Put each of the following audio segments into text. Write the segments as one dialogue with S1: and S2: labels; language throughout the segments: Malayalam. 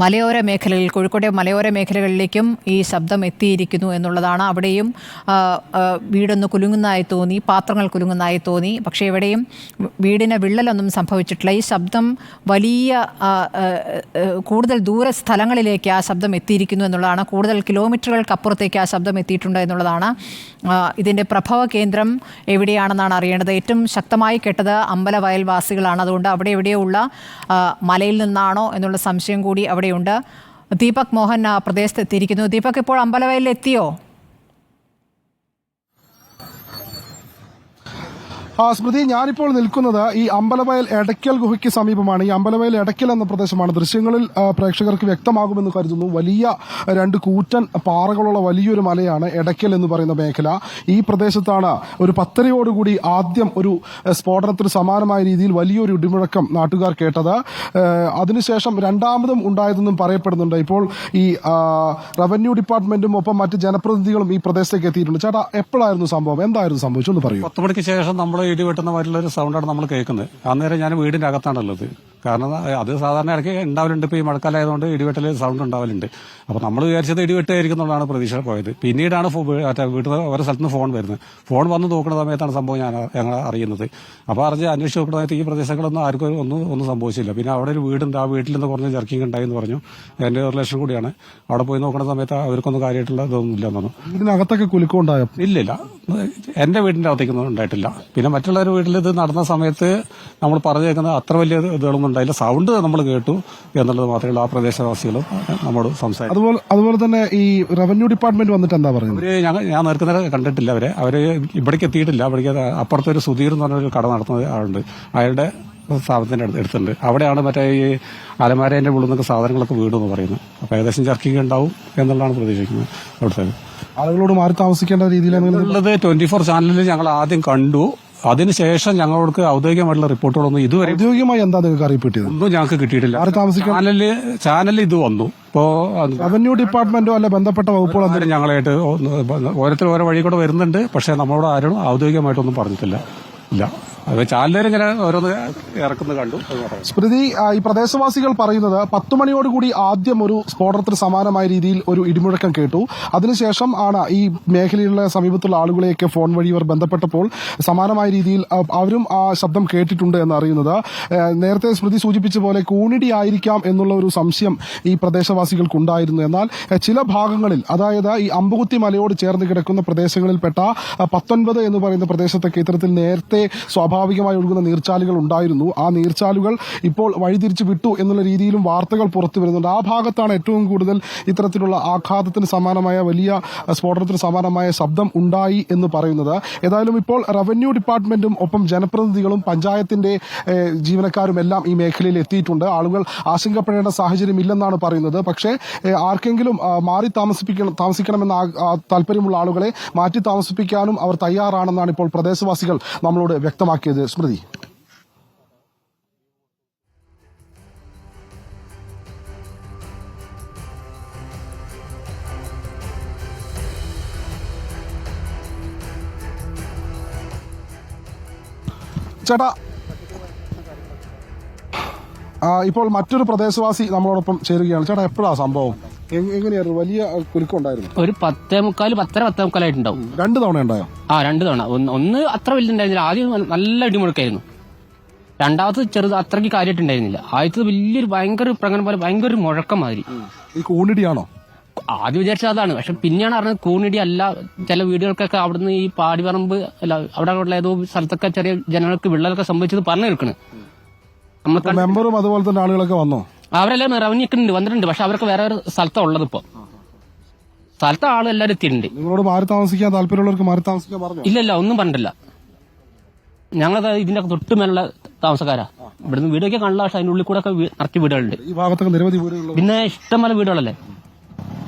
S1: മലയോര മേഖലകളിൽ കോഴിക്കോട്ടെ മലയോര മേഖലകളിലേക്കും ഈ ശബ്ദം എത്തിയിരിക്കുന്നു എന്നുള്ളതാണ്. അവിടെയും വീടൊന്ന് കുലുങ്ങുന്നതായി തോന്നി, പാത്രങ്ങൾ കുലുങ്ങുന്നതായി തോന്നി. പക്ഷേ എവിടെയും വീടിന് വിള്ളലൊന്നും സംഭവിച്ചിട്ടില്ല. ഈ ശബ്ദം വലിയ കൂടുതൽ ദൂര സ്ഥലങ്ങളിലേക്ക് ആ ശബ്ദം എത്തിയിരിക്കുന്നു എന്നുള്ളതാണ്. കൂടുതൽ കിലോമീറ്ററുകൾക്കപ്പുറത്തേക്ക് ആ ശബ്ദം എത്തിയിട്ടുണ്ട് എന്നുള്ളതാണ്. ഇതിൻ്റെ പ്രഭവ കേന്ദ്രം എവിടെയാണെന്നാണ് അറിയേണ്ടത്. ഏറ്റവും ശക്തമായി കേട്ടത് അമ്പലവയൽവാസികളാണ്. അതുകൊണ്ട് അവിടെ എവിടെയുള്ള മലയിൽ നിന്നാണോ എന്നുള്ള സംശയം കൂടി അവിടെയുണ്ട്. ദീപക് മോഹൻ പ്രദേശത്ത് എത്തിയിരിക്കുന്നു. ദീപക്, ഇപ്പോൾ അമ്പലവയലിൽ എത്തിയോ?
S2: സ്മൃതി, ഞാനിപ്പോൾ നിൽക്കുന്നത് ഈ അമ്പലവയൽ എടയ്ക്കൽ ഗുഹയ്ക്ക് സമീപമാണ്. ഈ അമ്പലവയൽ എടയ്ക്കൽ എന്ന പ്രദേശമാണ്. ദൃശ്യങ്ങളിൽ പ്രേക്ഷകർക്ക് വ്യക്തമാകുമെന്ന് കരുതുന്നു. വലിയ രണ്ട് കൂറ്റൻ പാറകളുള്ള വലിയൊരു മലയാണ് എടയ്ക്കൽ എന്ന് പറയുന്ന മേഖല. ഈ പ്രദേശത്താണ് ഒരു 10:30യോടുകൂടി ആദ്യം ഒരു സ്ഫോടനത്തിന് സമാനമായ രീതിയിൽ വലിയൊരു ഇടിമുഴക്കം നാട്ടുകാർ കേട്ടത്. അതിനുശേഷം രണ്ടാമതും ഉണ്ടായതെന്നും പറയപ്പെടുന്നുണ്ട്. ഇപ്പോൾ ഈ റവന്യൂ ഡിപ്പാർട്ട്മെന്റും ഒപ്പം മറ്റ് ജനപ്രതിനിധികളും ഈ പ്രദേശത്തേക്ക് എത്തിയിട്ടുണ്ട്. ചേട്ടാ, എപ്പോഴായിരുന്നു സംഭവം? എന്തായിരുന്നു സംഭവിച്ചെന്ന് പറയൂ.
S3: 10 മണിക്ക് ശേഷം നമ്മൾ ഇടി വെട്ടുന്നതായിട്ടുള്ളൊരു സൗണ്ടാണ് നമ്മൾ കേൾക്കുന്നത്. അന്നേരം ഞാൻ വീടിന്റെ അകത്താണുള്ളത്. കാരണം അത് സാധാരണ ഇടയ്ക്ക് ഉണ്ടാവലുണ്ട്. ഇപ്പോൾ ഈ മഴക്കാലമായതുകൊണ്ട് ഇടിവെട്ടൽ സൗണ്ട് ഉണ്ടാവലുണ്ട്. അപ്പോൾ നമ്മൾ വിചാരിച്ചത് ഇടിവെട്ടായിരിക്കും എന്നുള്ളതാണ് പ്രതീക്ഷ പോയത്. പിന്നീടാണ് വീട്ടിൽ ഓരോ സ്ഥലത്ത് നിന്ന് ഫോൺ വരുന്നത്. ഫോൺ വന്ന് നോക്കുന്ന സമയത്താണ് സംഭവം ഞങ്ങൾ അറിയുന്നത്. അപ്പോൾ അന്വേഷിച്ച് നോക്കുന്ന സമയത്ത് ഈ പ്രദേശങ്ങളൊന്നും ആർക്കും ഒന്നും സംഭവിച്ചില്ല. പിന്നെ അവിടെ ഒരു വീടുണ്ട്. ആ വീട്ടിൽ നിന്ന് കുറഞ്ഞ ജർക്കിങ് ഉണ്ടായി എന്ന് പറഞ്ഞു. എൻ്റെ റിലേഷൻ കൂടിയാണ്. അവിടെ പോയി നോക്കുന്ന സമയത്ത് അവർക്കൊന്നും കാര്യമായിട്ടുള്ള ഇതൊന്നും ഇല്ലെന്ന് പറഞ്ഞു.
S2: ഇതിനകത്തൊക്കെ കുലുക്കമുണ്ടായോ?
S3: ഇല്ലില്ല, എന്റെ വീടിന്റെ അകത്തേക്കൊന്നും ഉണ്ടായിട്ടില്ല. പിന്നെ മറ്റുള്ളവരുടെ വീട്ടിൽ ഇത് നടന്ന സമയത്ത് നമ്മൾ പറഞ്ഞു കേൾക്കുന്നത് അത്ര വലിയ ഇതുകളൊന്നും ഉണ്ടായില്ല. സൗണ്ട് നമ്മൾ കേട്ടു എന്നുള്ളത് മാത്രമേ ഉള്ളൂ. ആ പ്രദേശവാസികളും നമ്മോട് സംസാരിച്ചു.
S2: അതുപോലെ തന്നെ ഈ റവന്യൂ ഡിപ്പാർട്ട്മെന്റ് വന്നിട്ട് എന്താ പറയുന്നത്?
S3: ഞാൻ നേർക്കുന്നവരെ കണ്ടിട്ടില്ല. അവര് ഇവിടേക്ക് എത്തിയിട്ടില്ല. ഇവിടേക്ക് അപ്പുറത്തൊരു സുധീർ എന്ന് പറഞ്ഞൊരു കട നടത്തുന്ന ആളുണ്ട്. അയാളുടെ സ്ഥാപനത്തിന്റെ അടുത്തുണ്ട്. അവിടെയാണ് മറ്റേ ഈ അലമാരേന്റെ ഉള്ളിൽ നിന്നൊക്കെ സാധനങ്ങളൊക്കെ വീടുമെന്ന് പറയുന്നത്. അപ്പൊ ഏകദേശം ചർക്കിങ് ഉണ്ടാവും എന്നുള്ളതാണ് പ്രതീക്ഷിക്കുന്നത്. അവിടുത്തെ
S2: ആളുകളോട് മാറി താമസിക്കേണ്ട രീതിയിലാണ്
S3: 24 ചാനലിൽ ഞങ്ങൾ ആദ്യം കണ്ടു. അതിനുശേഷം ഞങ്ങൾക്ക് ഔദ്യോഗികമായിട്ടുള്ള റിപ്പോർട്ടുകളൊന്നും ഇതുവരെ
S2: ഔദ്യോഗികമായി എന്താ നിങ്ങൾക്ക് അറിയിപ്പ് കിട്ടിയത്?
S3: ഒന്നും ഞങ്ങൾക്ക് കിട്ടിയിട്ടില്ല. ചാനലിൽ ഇത് വന്നു. ഇപ്പോ
S2: റവന്യൂ ഡിപ്പാർട്ട്മെന്റോ അല്ലെ ബന്ധപ്പെട്ട വകുപ്പുകളോ
S3: ഞങ്ങളായിട്ട് ഓരോരുത്തർ ഓരോ വഴി കൂടെ വരുന്നുണ്ട്. പക്ഷെ നമ്മളോട് ആരും ഔദ്യോഗികമായിട്ടൊന്നും പറഞ്ഞിട്ടില്ല. ഇല്ല, ചാനലിങ്ങനെ ഓരോന്ന് ഇറക്കുന്നത് കണ്ടു.
S2: സ്മൃതി, ഈ പ്രദേശവാസികൾ പറയുന്നത് 10 മണിയോടുകൂടി ആദ്യം ഒരു സ്ഫോടനത്തിന് സമാനമായ രീതിയിൽ ഒരു ഇടിമുഴക്കം കേട്ടു. അതിനുശേഷം ആണ് ഈ മേഖലയിലുള്ള സമീപത്തുള്ള ആളുകളെയൊക്കെ ഫോൺ വഴി ഇവർ ബന്ധപ്പെട്ടപ്പോൾ സമാനമായ രീതിയിൽ അവരും ആ ശബ്ദം കേട്ടിട്ടുണ്ട് എന്ന് അറിയുന്നത്. നേരത്തെ സ്മൃതി സൂചിപ്പിച്ച പോലെ കൂണിടി ആയിരിക്കാം എന്നുള്ള ഒരു സംശയം ഈ പ്രദേശവാസികൾക്കുണ്ടായിരുന്നു. എന്നാൽ ചില ഭാഗങ്ങളിൽ, അതായത് ഈ അമ്പുകുത്തി മലയോട് ചേർന്ന് കിടക്കുന്ന പ്രദേശങ്ങളിൽപ്പെട്ട 19 എന്ന് പറയുന്ന പ്രദേശത്തൊക്കെ ഇത്തരത്തിൽ നേരത്തെ സ്വാഭാവികമായി ഒഴുകുന്ന നീർച്ചാലുകൾ ഉണ്ടായിരുന്നു. ആ നീർച്ചാലുകൾ ഇപ്പോൾ വഴിതിരിച്ചു വിട്ടു എന്നുള്ള രീതിയിലും വാർത്തകൾ പുറത്തു വരുന്നുണ്ട്. ആ ഭാഗത്താണ് ഏറ്റവും കൂടുതൽ ഇത്തരത്തിലുള്ള ആഘാതത്തിന് സമാനമായ വലിയ സ്ഫോടനത്തിന് സമാനമായ ശബ്ദം ഉണ്ടായി എന്ന് പറയുന്നത്. ഏതായാലും ഇപ്പോൾ റവന്യൂ ഡിപ്പാർട്ട്മെന്റും ഒപ്പം ജനപ്രതിനിധികളും പഞ്ചായത്തിന്റെ ജീവനക്കാരും എല്ലാം ഈ മേഖലയിൽ എത്തിയിട്ടുണ്ട്. ആളുകൾ ആശങ്കപ്പെടേണ്ട സാഹചര്യം ഇല്ലെന്നാണ് പറയുന്നത്. പക്ഷേ ആർക്കെങ്കിലും മാറി താമസിക്കണമെന്ന താല്പര്യമുള്ള ആളുകളെ മാറ്റി താമസിപ്പിക്കാനും അവർ തയ്യാറാണെന്നാണ് ഇപ്പോൾ പ്രദേശവാസികൾ നമ്മളോട് വ്യക്തമാക്കിയത്. സ്മൃതി, ചേട്ടാ, ഇപ്പോൾ മറ്റൊരു പ്രദേശവാസി നമ്മളോടൊപ്പം ചേരുകയാണ്. ചേട്ടാ, എപ്പോഴാ സംഭവം? എങ്ങനെയായിരുന്നു? വലിയ കുലുക്കം ഉണ്ടായിരുന്നു?
S4: ഒരു 10:45
S2: 2 തവണ ഉണ്ടായോ?
S4: 2 തവണ. ഒന്ന് അത്ര വലുതുണ്ടായിരുന്നില്ല. ആദ്യം നല്ല ഇടിമുഴക്കായിരുന്നു. രണ്ടാമത് ചെറുത് അത്രയ്ക്ക് കാര്യമായിട്ടുണ്ടായിരുന്നില്ല. ആദ്യത്തെ വലിയൊരു ഭയങ്കര പ്രകടനം പോലെ ഭയങ്കര ഒരു മുഴക്കം മാതിരി.
S2: ഈ കൂണിടിയാണോ?
S4: ആദ്യം വിചാരിച്ചത് അതാണ്. പക്ഷെ പിന്നെയാണ് അറിഞ്ഞത് കൂണിടി അല്ല. ചില വീടുകൾക്കൊക്കെ അവിടുന്ന് ഈ പാടിപറമ്പ് അല്ല അവിടെ ഉള്ള ഏതോ സ്ഥലത്തൊക്കെ ചെറിയ ജനങ്ങൾക്ക് വിള്ളലൊക്കെ സംഭവിച്ചത് പറഞ്ഞു കേൾക്കണ്.
S2: മെമ്പറും അതുപോലെ തന്നെ ആളുകളൊക്കെ വന്നോ?
S4: അവരെല്ലാം റവന്യൂ ഉണ്ട്, വന്നിട്ടുണ്ട്. പക്ഷെ അവർക്ക് വേറെ ഒരു സ്ഥലത്താണ് ഉള്ളത്. ഇപ്പൊ സ്ഥലത്തെ ആളെല്ലാരും എത്തിയിട്ടുണ്ട്.
S2: നിങ്ങളോട് മാറി താമസിക്കാൻ താല്പര്യമുള്ളവർക്ക് മാറി താമസിക്കാൻ പറഞ്ഞു?
S4: ഇല്ലല്ല, ഒന്നും പറഞ്ഞിട്ടില്ല. ഞങ്ങളത് ഇതിന്റെ തൊട്ട് മേലുള്ള താമസക്കാരാ. ഇവിടുന്ന് വീടൊക്കെ കാണില്ല. പക്ഷെ അതിന്റെ ഉള്ളിൽ കൂടെ ഒക്കെ നിറച്ച് വീടുകളുണ്ട്.
S2: ഈ ഭാഗത്തൊക്കെ നിരവധി വീടുകൾ,
S4: പിന്നെ ഇഷ്ടംപോലെ വീടുകളല്ലേ.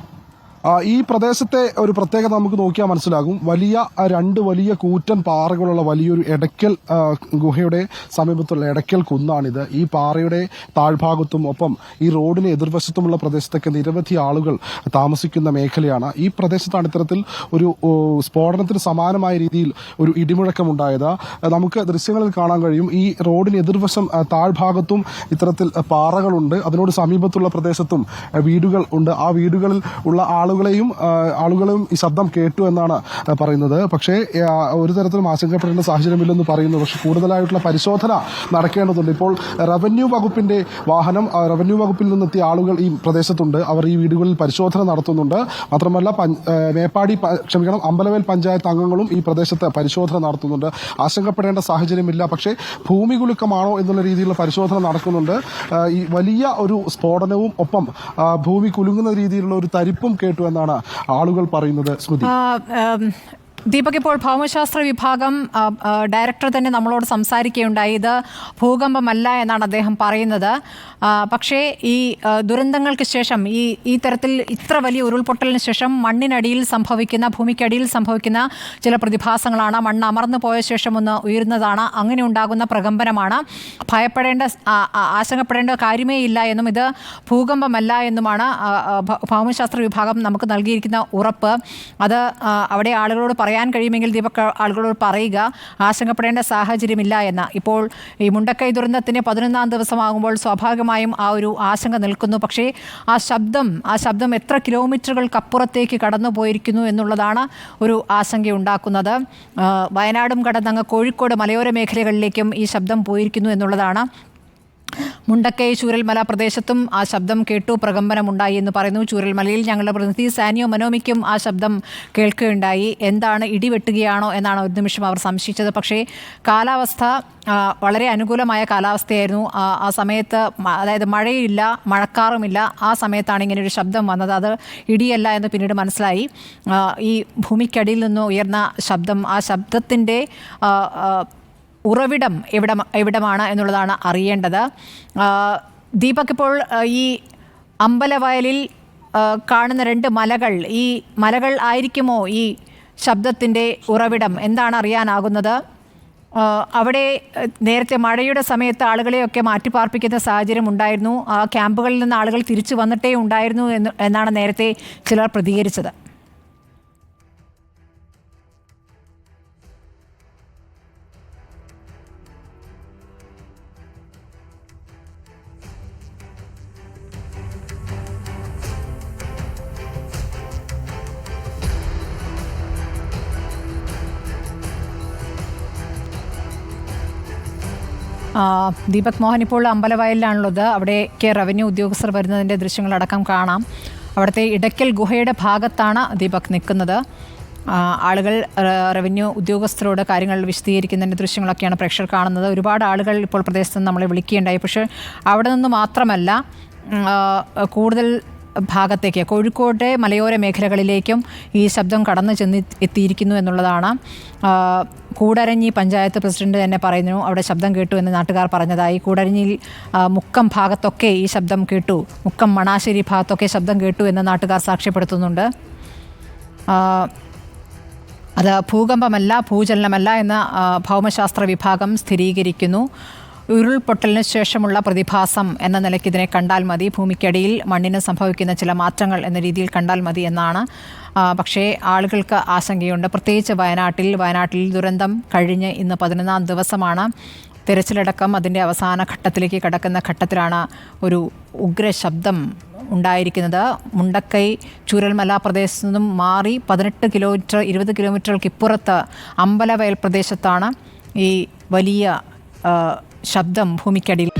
S2: ഈ പ്രദേശത്തെ ഒരു പ്രത്യേകത നമുക്ക് നോക്കിയാൽ മനസ്സിലാകും. രണ്ട് വലിയ കൂറ്റൻ പാറകളുള്ള വലിയൊരു എടയ്ക്കൽ ഗുഹയുടെ സമീപത്തുള്ള എടയ്ക്കൽ കുന്നാണിത്. ഈ പാറയുടെ താഴ്ഭാഗത്തും ഒപ്പം ഈ റോഡിന് എതിർവശത്തുമുള്ള പ്രദേശത്തൊക്കെ നിരവധി ആളുകൾ താമസിക്കുന്ന മേഖലയാണ്. ഈ പ്രദേശത്താണ് ഇത്തരത്തിൽ ഒരു സ്ഫോടനത്തിന് സമാനമായ രീതിയിൽ ഒരു ഇടിമുഴക്കമുണ്ടായത്. നമുക്ക് ദൃശ്യങ്ങളിൽ കാണാൻ കഴിയും. ഈ റോഡിന് എതിർവശം താഴ്ഭാഗത്തും ഇത്തരത്തിൽ പാറകളുണ്ട്. അതിനോട് സമീപത്തുള്ള പ്രദേശത്തും വീടുകൾ ഉണ്ട്. ആ വീടുകളിൽ ഉള്ള ആളുകളും ഈ ശബ്ദം കേട്ടു എന്നാണ് പറയുന്നത്. പക്ഷേ ഒരു തരത്തിലും ആശങ്കപ്പെടേണ്ട സാഹചര്യമില്ലെന്ന് പറയുന്നു. പക്ഷെ കൂടുതലായിട്ടുള്ള പരിശോധന നടക്കേണ്ടതുണ്ട്. ഇപ്പോൾ റവന്യൂ വകുപ്പിന്റെ വാഹനം, റവന്യൂ വകുപ്പിൽ നിന്നെത്തിയ ആളുകൾ ഈ പ്രദേശത്തുണ്ട്. അവർ ഈ വീടുകളിൽ പരിശോധന നടത്തുന്നുണ്ട്. മാത്രമല്ല അമ്പലവേൽ പഞ്ചായത്ത് അംഗങ്ങളും ഈ പ്രദേശത്ത് പരിശോധന നടത്തുന്നുണ്ട്. ആശങ്കപ്പെടേണ്ട സാഹചര്യമില്ല. പക്ഷേ ഭൂമി കുലുക്കമാണോ എന്നുള്ള രീതിയിലുള്ള പരിശോധന നടക്കുന്നുണ്ട്. ഈ വലിയ ഒരു സ്ഫോടനവും ഒപ്പം ഭൂമി കുലുങ്ങുന്ന രീതിയിലുള്ള ഒരു തരിപ്പും കേട്ടു എന്നാണ് ആളുകൾ പറയുന്നത്. സ്മൃതി,
S1: ദീപക്, ഇപ്പോൾ ഭൗമശാസ്ത്ര വിഭാഗം ഡയറക്ടർ തന്നെ നമ്മളോട് സംസാരിക്കുകയുണ്ടായി. ഇത് ഭൂകമ്പമല്ല എന്നാണ് അദ്ദേഹം പറയുന്നത്. പക്ഷേ ഈ ദുരന്തങ്ങൾക്ക് ശേഷം ഈ തരത്തിൽ ഇത്ര വലിയ ഉരുൾപൊട്ടലിന് ശേഷം മണ്ണിനടിയിൽ സംഭവിക്കുന്ന, ഭൂമിക്കടിയിൽ സംഭവിക്കുന്ന ചില പ്രതിഭാസങ്ങളാണ്. മണ്ണ് അമർന്നു പോയ ശേഷം ഒന്ന് ഉയരുന്നതാണ്. അങ്ങനെ ഉണ്ടാകുന്ന പ്രകമ്പനമാണ്. ആശങ്കപ്പെടേണ്ട കാര്യമേ ഇല്ല എന്നും ഇത് ഭൂകമ്പമല്ല എന്നുമാണ് ഭൗമശാസ്ത്ര വിഭാഗം നമുക്ക് നൽകിയിരിക്കുന്ന ഉറപ്പ്. അത് അവിടെ ആളുകളോട് പറയാൻ കഴിയുമെങ്കിൽ ദീപക് ആളുകളോട് പറയുക. ആശങ്കപ്പെടേണ്ട സാഹചര്യമില്ല എന്ന്. ഇപ്പോൾ ഈ മുണ്ടക്കൈ ദുരന്തത്തിന് 11ാം ദിവസമാകുമ്പോൾ സ്വാഭാവികമായും ആ ഒരു ആശങ്ക നിൽക്കുന്നു. പക്ഷേ ആ ശബ്ദം എത്ര കിലോമീറ്ററുകൾക്കപ്പുറത്തേക്ക് കടന്നു പോയിരിക്കുന്നു എന്നുള്ളതാണ് ഒരു ആശങ്കയുണ്ടാക്കുന്നത്. വയനാടും കടന്നങ്ങ് കോഴിക്കോട് മലയോര മേഖലകളിലേക്കും ഈ ശബ്ദം പോയിരിക്കുന്നു എന്നുള്ളതാണ്. മുണ്ടക്കൈ ചൂരൽമല പ്രദേശത്തും ആ ശബ്ദം കേട്ടു, പ്രകമ്പനമുണ്ടായി എന്ന് പറയുന്നു. ചൂരൽമലയിൽ ഞങ്ങളുടെ പ്രതിനിധി സാനിയോ മനോമിക്കും ആ ശബ്ദം കേൾക്കുകയുണ്ടായി. എന്താണ്, ഇടിവെട്ടുകയാണോ എന്നാണ് ഒരു നിമിഷം അവർ സംശയിച്ചത്. പക്ഷേ കാലാവസ്ഥ വളരെ അനുകൂലമായ കാലാവസ്ഥയായിരുന്നു ആ സമയത്ത്. അതായത് മഴയില്ല, മഴക്കാറുമില്ല. ആ സമയത്താണ് ഇങ്ങനെ ഒരു ശബ്ദം വന്നത്. അത് ഇടിയല്ല എന്ന് പിന്നീട് മനസ്സിലായി. ഈ ഭൂമിക്കടിയിൽ നിന്ന് ഉയർന്ന ശബ്ദം, ആ ശബ്ദത്തിൻ്റെ ഉറവിടം എവിടമാണ് എന്നുള്ളതാണ് അറിയേണ്ടത്. ദീപക്, ഇപ്പോൾ ഈ അമ്പലവയലിൽ കാണുന്ന 2 മലകൾ, ഈ മലകൾ ആയിരിക്കുമോ ഈ ശബ്ദത്തിൻ്റെ ഉറവിടം? എന്താണ് അറിയാനാകുന്നത്? അവിടെ നേരത്തെ മഴയുടെ സമയത്ത് ആളുകളെയൊക്കെ മാറ്റിപ്പാർപ്പിക്കുന്ന സാഹചര്യം ഉണ്ടായിരുന്നു. ആ ക്യാമ്പുകളിൽ നിന്ന് ആളുകൾ തിരിച്ചു വന്നിട്ടേ ഉണ്ടായിരുന്നു എന്നാണ് നേരത്തെ ചിലർ പ്രതികരിച്ചത്. ദീപക് മോഹൻ ഇപ്പോൾ അമ്പലവയലിലാണുള്ളത്. അവിടേക്ക് റവന്യൂ ഉദ്യോഗസ്ഥർ വരുന്നതിൻ്റെ ദൃശ്യങ്ങളടക്കം കാണാം. അവിടുത്തെ ഇടയ്ക്കൽ ഗുഹയുടെ ഭാഗത്താണ് ദീപക് നിൽക്കുന്നത്. ആളുകൾ റവന്യൂ ഉദ്യോഗസ്ഥരോട് കാര്യങ്ങൾ വിശദീകരിക്കുന്നതിൻ്റെ ദൃശ്യങ്ങളൊക്കെയാണ് പ്രേക്ഷകർ കാണുന്നത്. ഒരുപാട് ആളുകൾ ഇപ്പോൾ പ്രദേശത്ത് നിന്ന് നമ്മളെ വിളിക്കുകയുണ്ടായി. പക്ഷേ അവിടെ നിന്ന് മാത്രമല്ല, കൂടുതൽ ഭാഗത്തേക്ക് കോഴിക്കോട്ടെ മലയോര മേഖലകളിലേക്കും ഈ ശബ്ദം കടന്നു എത്തിയിരിക്കുന്നു എന്നുള്ളതാണ്. കൂടരഞ്ഞി പഞ്ചായത്ത് പ്രസിഡന്റ് തന്നെ പറയുന്നു അവിടെ ശബ്ദം കേട്ടു എന്ന് നാട്ടുകാർ പറഞ്ഞതായി. കൂടരഞ്ഞിയിൽ മുക്കം ഭാഗത്തൊക്കെ ഈ ശബ്ദം കേട്ടു, മുക്കം മണാശ്ശേരി ഭാഗത്തൊക്കെ ശബ്ദം കേട്ടു എന്ന് നാട്ടുകാർ സാക്ഷ്യപ്പെടുത്തുന്നുണ്ട്. അത് ഭൂകമ്പമല്ല, ഭൂചലനമല്ല എന്ന് ഭൗമശാസ്ത്ര വിഭാഗം സ്ഥിരീകരിക്കുന്നു. ഉരുൾപൊട്ടലിന് ശേഷമുള്ള പ്രതിഭാസം എന്ന നിലയ്ക്ക് ഇതിനെ കണ്ടാൽ മതി. ഭൂമിക്കടിയിൽ മണ്ണിന് സംഭവിക്കുന്ന ചില മാറ്റങ്ങൾ എന്ന രീതിയിൽ കണ്ടാൽ മതി എന്നാണ്. പക്ഷേ ആളുകൾക്ക് ആശങ്കയുണ്ട്. പ്രത്യേകിച്ച് വയനാട്ടിൽ ദുരന്തം കഴിഞ്ഞ് ഇന്ന് 11ാം ദിവസമാണ്. തിരച്ചിലടക്കം അതിൻ്റെ അവസാന ഘട്ടത്തിലേക്ക് കടക്കുന്ന ഘട്ടത്തിലാണ് ഒരു ഉഗ്രശബ്ദം ഉണ്ടായിരിക്കുന്നത്. മുണ്ടക്കൈ ചൂരൽമല പ്രദേശത്തു നിന്നും മാറി 18 കിലോമീറ്റർ 20 കിലോമീറ്ററുകൾക്ക് ഇപ്പുറത്ത് അമ്പലവയൽ പ്രദേശത്താണ് ഈ വലിയ ശബ്ദം ഭൂമിക്കടിയിൽ